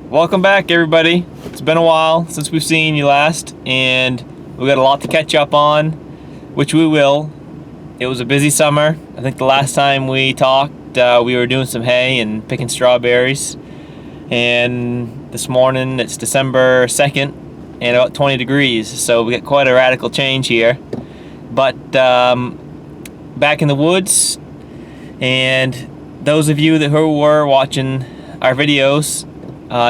Welcome back, everybody. It's been a while since we've seen you last, and we got a lot to catch up on, which we will. It was a busy summer. I think the last time we talked, we were doing some hay and picking strawberries. And this morning, it's December 2nd, and about 20 degrees, so we got quite a radical change here. But back in the woods, and those of you who were watching our videos,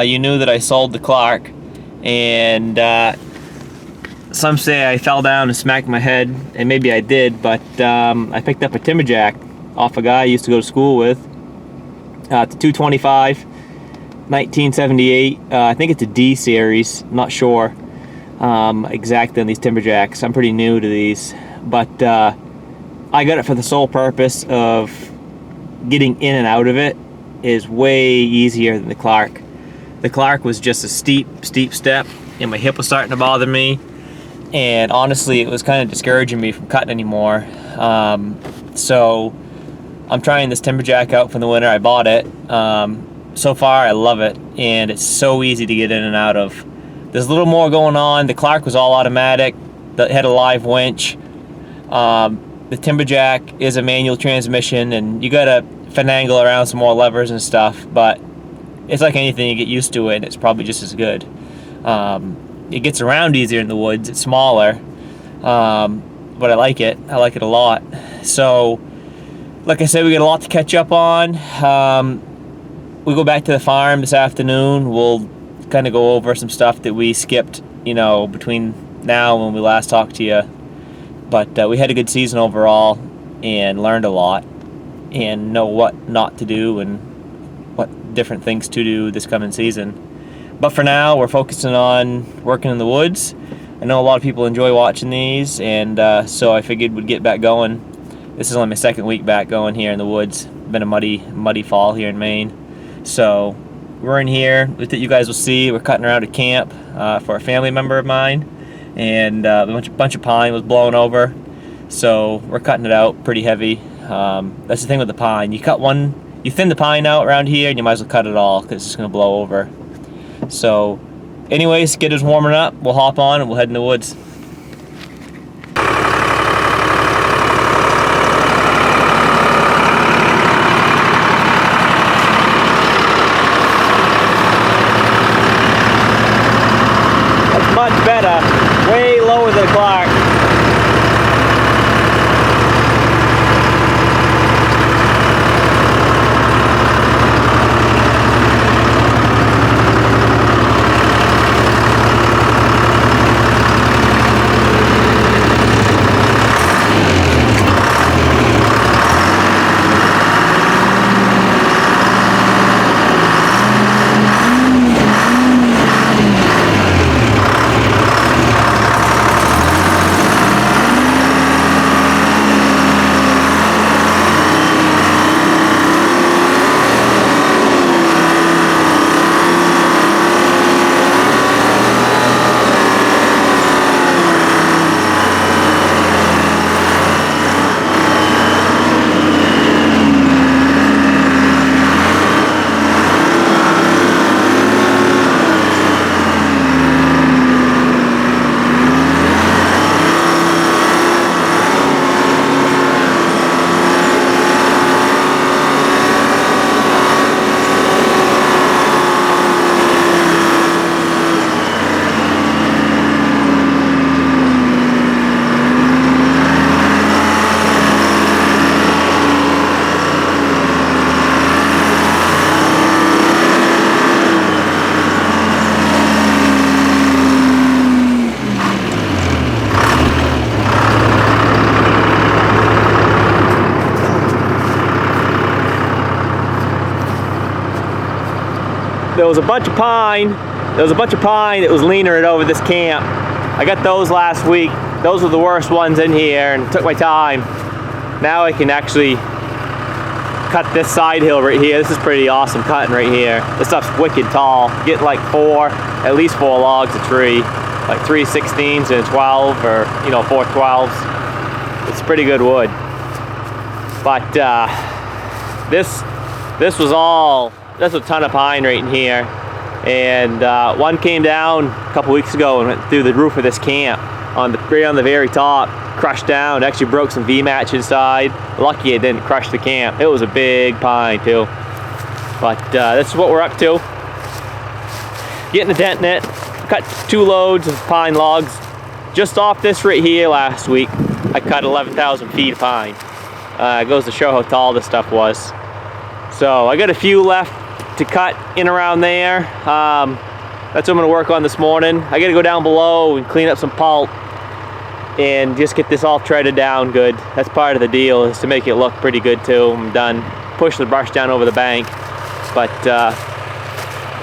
you knew that I sold the Clark, and some say I fell down and smacked my head, and maybe I did, but I picked up a Timberjack off a guy I used to go to school with. It's a 225, 1978. I think it's a D series, I'm not sure exactly on these Timberjacks. I'm pretty new to these, but I got it for the sole purpose of getting in and out of it is way easier than the Clark. The Clark was just a steep step, and my hip was starting to bother me, and honestly it was kind of discouraging me from cutting anymore. So I'm trying this Timberjack out for the winter. I bought it. So far I love it, and it's so easy to get in and out of. There's a little more going on. The Clark was all automatic. It had a live winch. The Timberjack is a manual transmission, and you gotta finagle around some more levers and stuff, but it's like anything, you get used to it and it's probably just as good. It gets around easier in the woods. It's smaller, but I like it a lot. So like I said, we got a lot to catch up on. We go back to the farm this afternoon. We'll kind of go over some stuff that we skipped, between now and when we last talked to you. But we had a good season overall and learned a lot and know what not to do and what different things to do this coming season. But for now, we're focusing on working in the woods. I know a lot of people enjoy watching these, and so I figured we'd get back going. This is only my second week back going here in the woods. Been a muddy fall here in Maine. So we're in here that you guys will see. We're cutting around a camp for a family member of mine, and a bunch of pine was blowing over. So we're cutting it out pretty heavy. That's the thing with the pine. You thin the pine out around here, and you might as well cut it all because it's just going to blow over. So anyways, Skidder's warming up. We'll hop on and we'll head in the woods. That's much better. Way lower than the Clark. There was a bunch of pine that was leaning it over this camp. I got those last week. Those were the worst ones in here and took my time. Now I can actually cut this side hill right here. This is pretty awesome cutting right here. This stuff's wicked tall. Get like at least four logs a tree, like 3 16s and a 12, or 4 12s. It's pretty good wood. But this was a ton of pine right in here. And one came down a couple weeks ago and went through the roof of this camp right on the very top, crushed down. It actually broke some V-match inside. Lucky it didn't crush the camp. It was a big pine too. But this is what we're up to. Getting a dent in it. Cut 2 loads of pine logs just off this right here last week. I cut 11,000 feet of pine. It goes to show how tall this stuff was. So I got a few left to cut in around there. That's what I'm gonna work on this morning. I gotta go down below and clean up some pulp and just get this all treaded down good. That's part of the deal, is to make it look pretty good too. I'm done. Push the brush down over the bank. But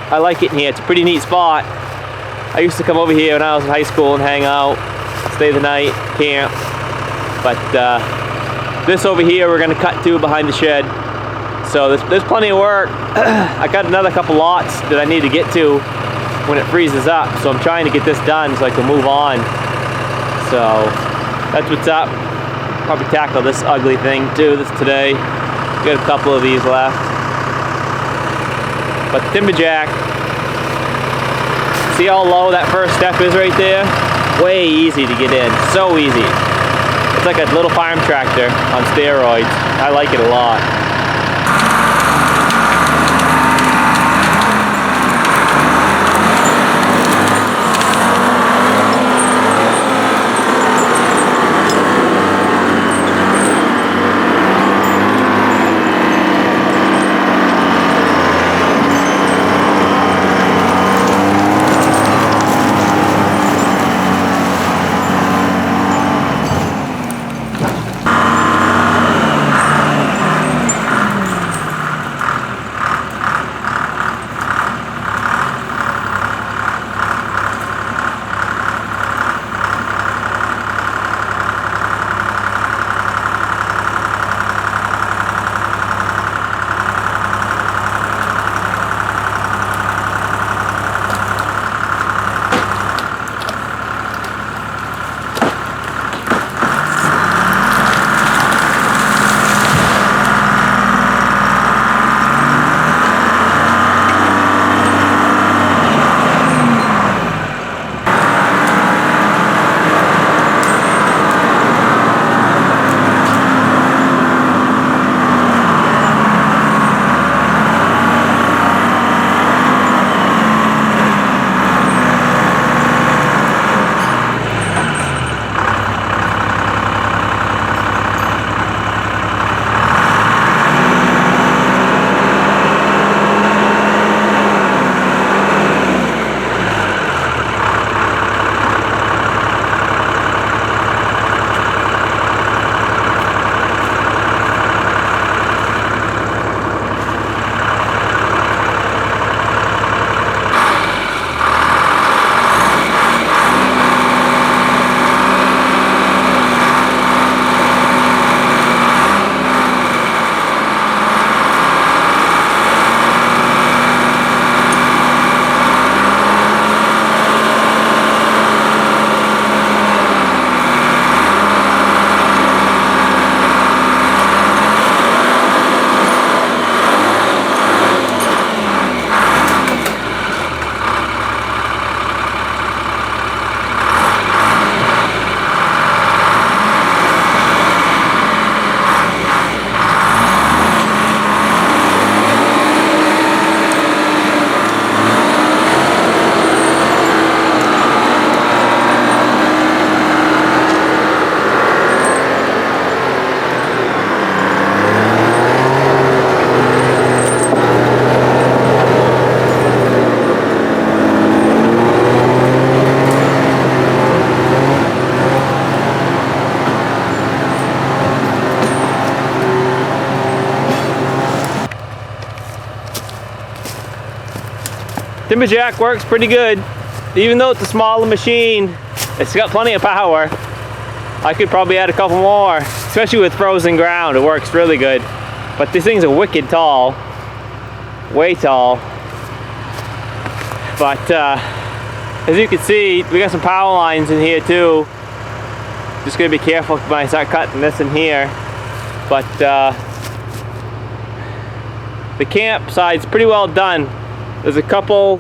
I like it in here. It's a pretty neat spot. I used to come over here when I was in high school and hang out, stay the night, camp. But this over here we're gonna cut to behind the shed. So there's plenty of work. I got another couple lots that I need to get to when it freezes up. So I'm trying to get this done so I can move on. So that's what's up. Probably tackle this ugly thing too today. Got a couple of these left. But the Timberjack, see how low that first step is right there? Way easy to get in, so easy. It's like a little farm tractor on steroids. I like it a lot. Timberjack works pretty good. Even though it's a smaller machine, it's got plenty of power. I could probably add a couple more, especially with frozen ground. It works really good. But these things are wicked tall, way tall. But as you can see, we got some power lines in here too. Just gonna be careful when I start cutting this in here. But the campsite's pretty well done. There's a couple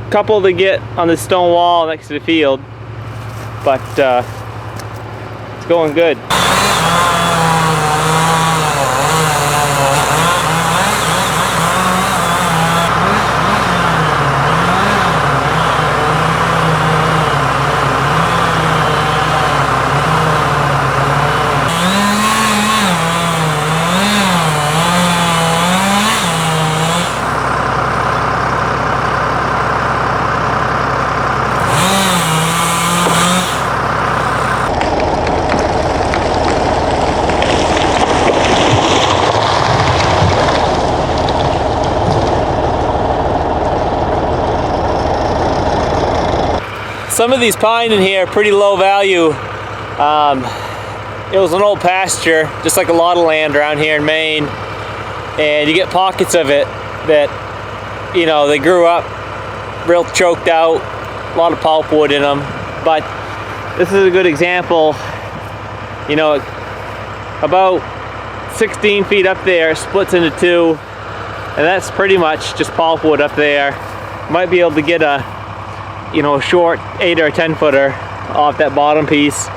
couple to get on the stone wall next to the field, but it's going good. Some of these pine in here are pretty low value. It was an old pasture, just like a lot of land around here in Maine, and you get pockets of it that, you know, they grew up real choked out, a lot of pulpwood in them. But this is a good example. You know, about 16 feet up there splits into two, and that's pretty much just pulpwood up there. Might be able to get a, you know, a short 8 or 10 footer off that bottom piece.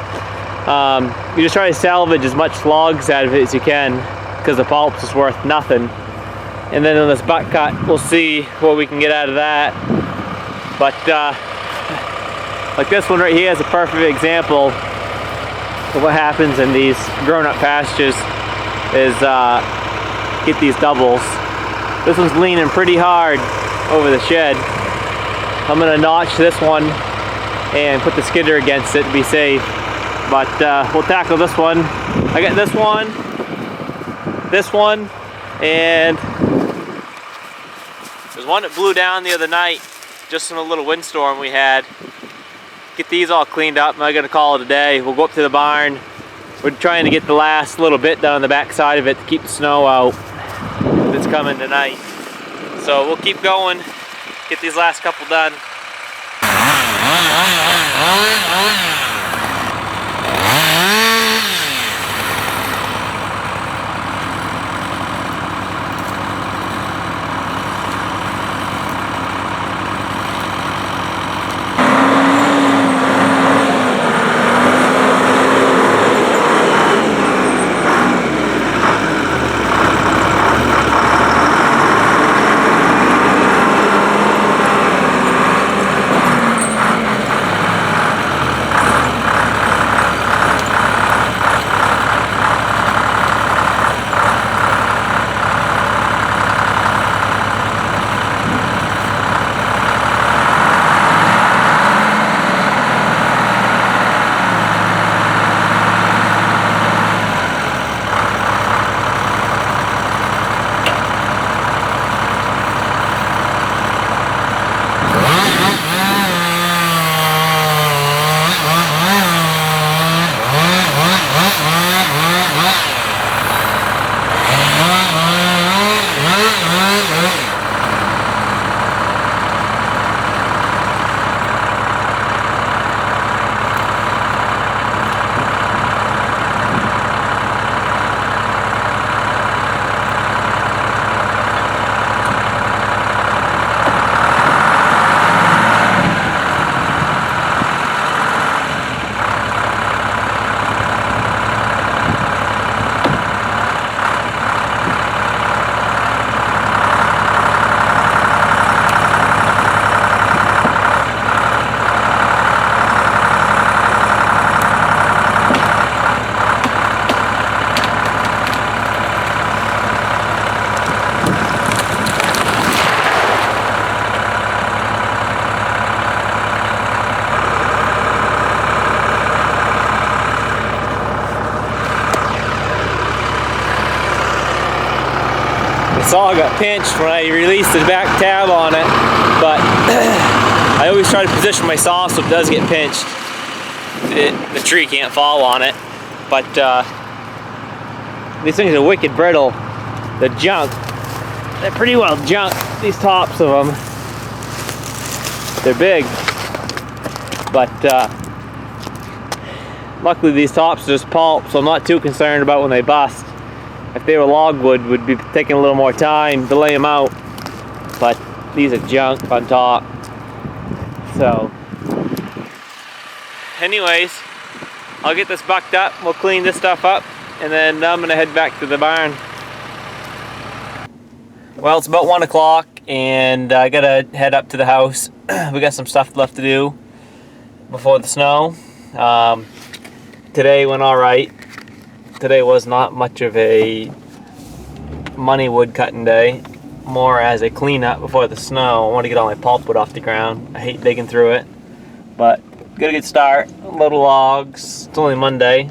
You just try to salvage as much logs out of it as you can, because the pulp's is worth nothing. And then on this butt cut, we'll see what we can get out of that. But like this one right here is a perfect example of what happens in these grown-up pastures. Is get these doubles. This one's leaning pretty hard over the shed. I'm gonna notch this one and put the skidder against it to be safe. But we'll tackle this one. I got this one, and there's one that blew down the other night, just in a little windstorm we had. Get these all cleaned up, and I'm gonna call it a day. We'll go up to the barn. We're trying to get the last little bit done on the back side of it to keep the snow out that's coming tonight. So we'll keep going, get these last couple done. The saw got pinched when I released the back tab on it, but I always try to position my saw so it does get pinched. The tree can't fall on it, but these things are wicked brittle. The junk, they're pretty well junk, these tops of them. They're big, but luckily these tops are just pulp, so I'm not too concerned about when they bust. If they were logwood, would be taking a little more time to lay them out, but these are junk on top. So, anyways, I'll get this bucked up, we'll clean this stuff up, and then I'm gonna head back to the barn. Well, it's about 1 o'clock and I gotta head up to the house. We got some stuff left to do before the snow. Today went alright. Today was not much of a money wood cutting day, more as a cleanup before the snow. I want to get all my pulp wood off the ground. I hate digging through it, but got a good start. A load of logs. It's only Monday.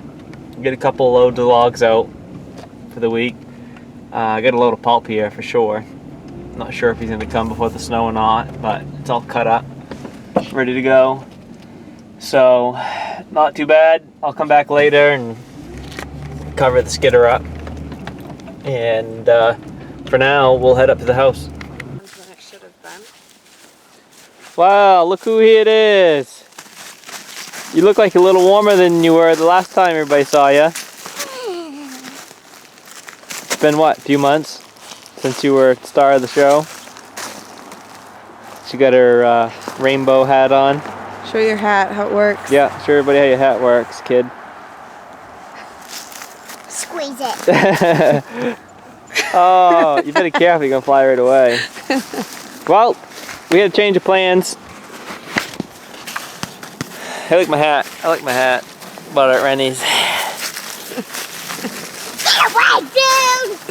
Get a couple loads of logs out for the week. I got a load of pulp here for sure. Not sure if he's going to come before the snow or not, but it's all cut up, ready to go. So, not too bad. I'll come back later and cover the skidder up. And for now, we'll head up to the house. Wow, look who it is. You look like a little warmer than you were the last time everybody saw you. It's been what, a few months since you were star of the show? She got her rainbow hat on. Show your hat, how it works. Yeah, show everybody how your hat works, kid. Squeeze it. Oh, you better be careful, you're gonna fly right away. Well, we had a change of plans. I like my hat. I like my hat. Bought it at Rennie's.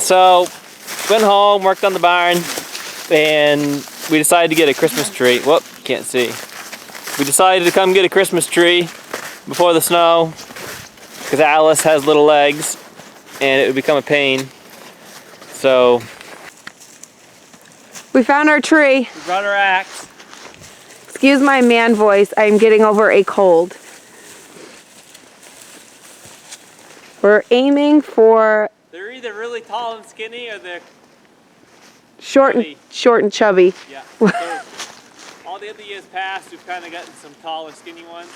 So, went home, worked on the barn, and we decided to get a Christmas tree. Whoop, can't see. We decided to come get a Christmas tree before the snow because Alice has little legs and it would become a pain. So we found our tree. We brought our axe. Excuse my man voice, I'm getting over a cold. We're aiming for... They're either really tall and skinny or they're short and chubby. Yeah. So, all the other years past, we've kind of gotten some tall and skinny ones.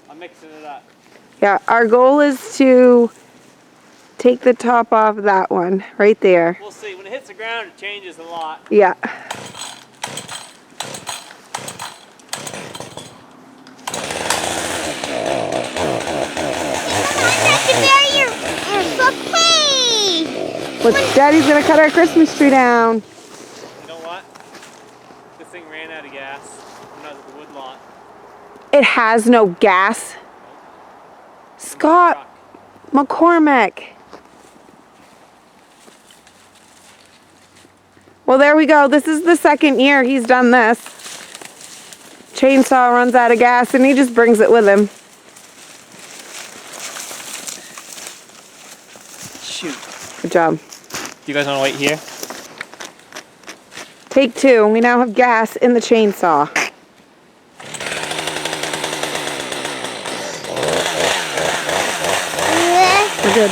I'm mixing it up. Yeah, our goal is to take the top off that one right there. We'll see. When it hits the ground, it changes a lot. Yeah. Look, Daddy's gonna cut our Christmas tree down. You know what? This thing ran out of gas when I was at the wood lot. It has no gas. Scott McCormick. Well, there we go. This is the second year he's done this. Chainsaw runs out of gas and he just brings it with him. Shoot. Good job. Do you guys want to wait here? Take two. We now have gas in the chainsaw. We're good.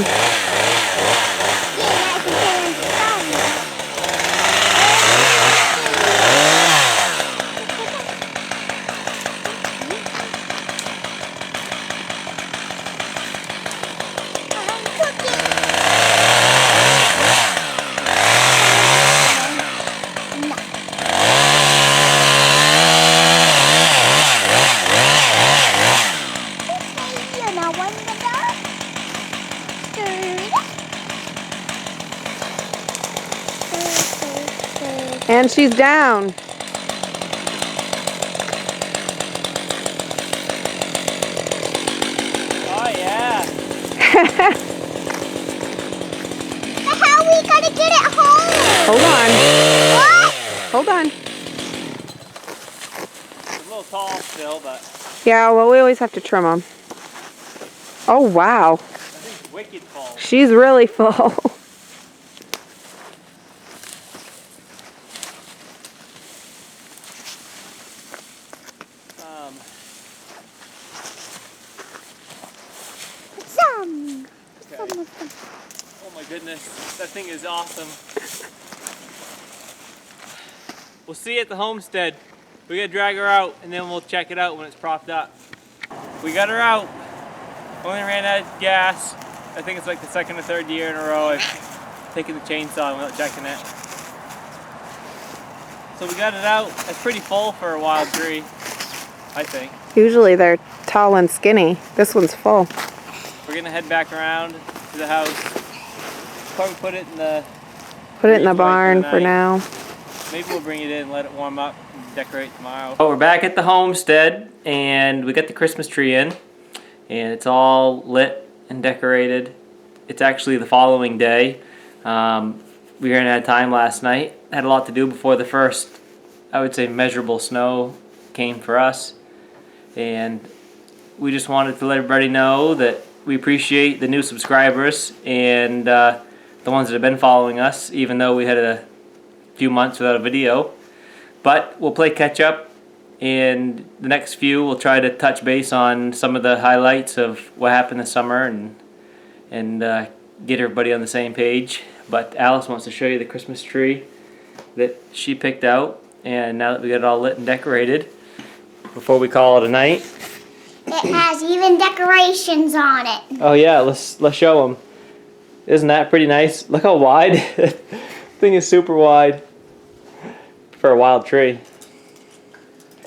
And she's down. Oh yeah. How are we gonna get it home? Hold on. What? Hold on. It's a little tall still, but Yeah, well, we always have to trim them. Oh, wow. I think it's wicked full. She's really full. Okay. Oh my goodness, that thing is awesome. We'll see you at the homestead. We gotta drag her out and then we'll check it out when it's propped up. We got her out. Only ran out of gas. I think it's like the second or third year in a row I've taken the chainsaw and without checking it. So we got it out. It's pretty full for a wild tree. I think. Usually they're tall and skinny. This one's full. We're gonna head back around to the house. Probably put it in the Barn for now. Maybe we'll bring it in, let it warm up, and decorate tomorrow. Oh, we're back at the homestead, and we got the Christmas tree in, and it's all lit and decorated. It's actually the following day. We ran out of time last night. Had a lot to do before the first, I would say, measurable snow came for us, and we just wanted to let everybody know that we appreciate the new subscribers and the ones that have been following us, even though we had a few months without a video. But we'll play catch up, and the next few we'll try to touch base on some of the highlights of what happened this summer and get everybody on the same page. But Alice wants to show you the Christmas tree that she picked out, and now that we got it all lit and decorated, before we call it a night. It has even decorations on it. Oh yeah, let's show them. Isn't that pretty nice? Look how wide. Thing is super wide for a wild tree.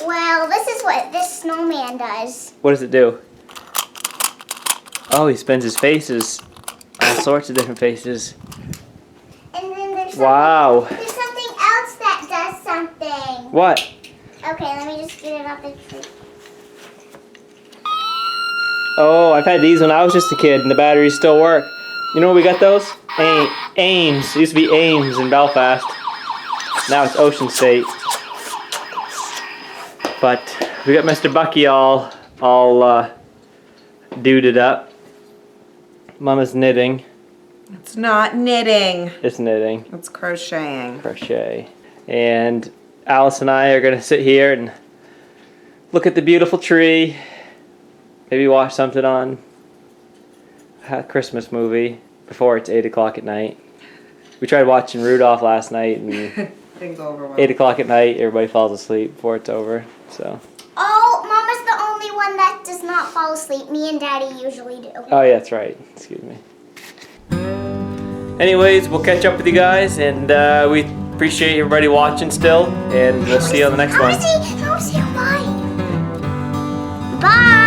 Well, this is what this snowman does. What does it do? Oh, he spins his faces. All sorts of different faces. And then there's Wow. There's something else that does something. What? Okay, let me just get it off the tree. Oh, I've had these when I was just a kid, and the batteries still work. You know where we got those? Ames. It used to be Ames in Belfast. Now it's Ocean State. But we got Mr. Bucky all duded up. Mama's knitting. It's not knitting. It's knitting. It's crocheting. Crochet. And Alice and I are going to sit here and look at the beautiful tree. Maybe watch something on a Christmas movie before it's 8 o'clock at night. We tried watching Rudolph last night, and Didn't go over well. 8 o'clock at night, everybody falls asleep before it's over. So. Oh, Mama's the only one that does not fall asleep. Me and Daddy usually do. Oh yeah, that's right. Excuse me. Anyways, we'll catch up with you guys, and we appreciate everybody watching still, and we'll see you on the next one. I want to see a bye. Bye.